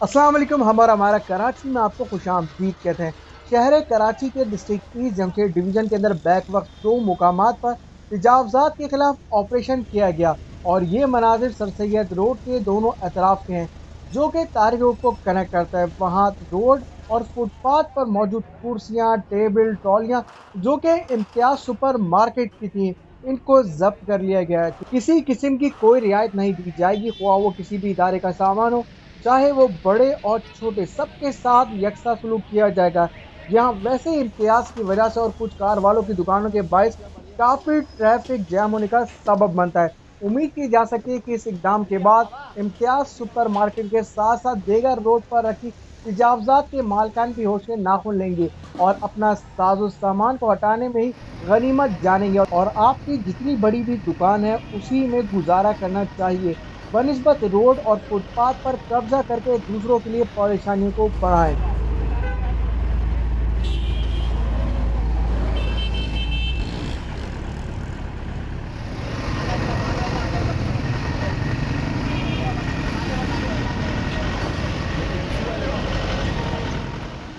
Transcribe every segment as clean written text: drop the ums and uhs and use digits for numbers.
अस्सलाम वालेकुम। हमारा कराची में आपको खुशामदीद कहते हैं। शहर कराची के डिस्ट्रिक्ट ईस्ट जंग के डिवीज़न के अंदर बैक वक्त दो मुकामात पर तजावज़ात के खिलाफ ऑपरेशन किया गया और ये मनाजिर सर सैयद रोड के दोनों अतराफ के हैं जो कि तारिक रोड को कनेक्ट करता है। वहाँ रोड और फुटपाथ पर मौजूद कुर्सियाँ, टेबल, ट्रॉलियाँ जो कि इम्तियाज सुपर मार्केट की थी, इनको जब्त कर लिया गया है। किसी किस्म की कोई रियायत नहीं दी जाएगी, ख्वाह वो किसी भी इदारे का सामान हो, चाहे वो बड़े और छोटे, सबके साथ यकसा सलूक किया जाएगा। यहाँ वैसे ही इम्तियाज की वजह से और कुछ कार वालों की दुकानों के बायस काफी ट्रैफिक जैम होने का सबब बनता है। उम्मीद की जा सकती है कि इस इकदाम के बाद इम्तियाज सुपर मार्केट के साथ साथ देगर रोड पर रखी तजावजात के मालकान भी होश के नाखुन लेंगे और अपना साजो सामान को हटाने में ही गनीमत जानेंगे और आपकी जितनी बड़ी भी दुकान है उसी में गुजारा करना चाहिए, बनिस्बत रोड और फुटपाथ पर कब्जा करके दूसरों के लिए परेशानियों को बढ़ाएं।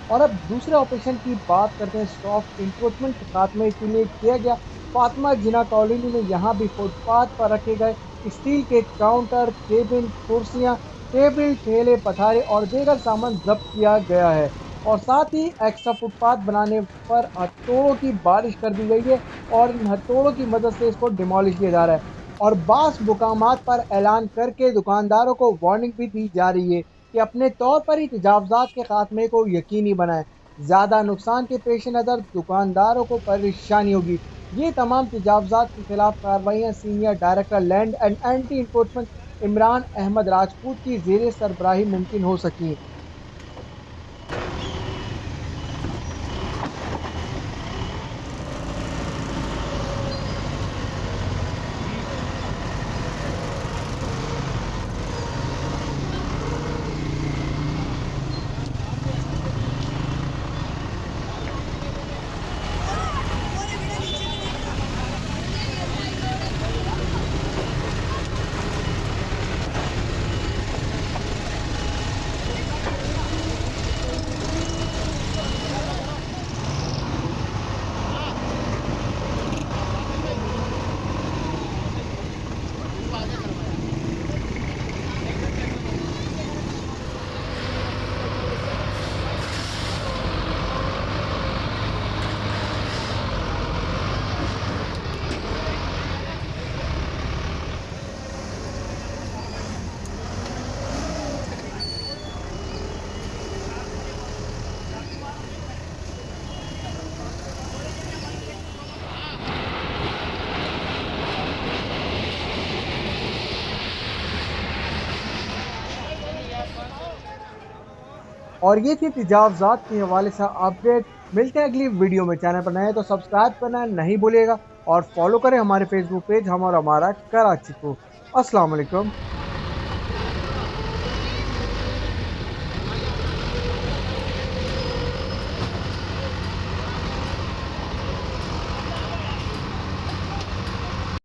और अब दूसरे ऑपरेशन की बात करते हैं। सॉफ्ट इंक्रोचमेंट के खात्मे के लिए किया गया। फातिमा जिना कॉलोनी में यहाँ भी फुटपाथ पर रखे गए स्टील के काउंटर, केबिन, कुर्सियाँ, टेबल, ठेले, पठारे और दीगर सामान जब्त किया गया है और साथ ही एक्स्ट्रा फुटपाथ बनाने पर हथौड़ों की बारिश कर दी गई है और इन हथौड़ों की मदद से इसको डिमोलिश किया जा रहा है और बास मुकामात पर ऐलान करके दुकानदारों को वार्निंग भी दी जा रही है कि अपने तौर पर ही तजावज़ात के खात्मे को यकीनी बनाएं। ज़्यादा नुकसान के पेश नज़र दुकानदारों को परेशानी होगी। ये तमाम तजावज़ात के खिलाफ कार्रवाइयाँ senior director land and anti encroachment Imran Ahmed Rajput की ज़ेर सरबराही मुमकिन हो सकी। और ये थी तजावज़ात के हवाले से अपडेट। मिलते हैं अगली वीडियो में। चैनल पर नए हैं तो सब्सक्राइब करना नहीं भूलिएगा और फॉलो करें हमारे फेसबुक पेज हम और हमारा कराची को। अस्सलाम वालेकुम।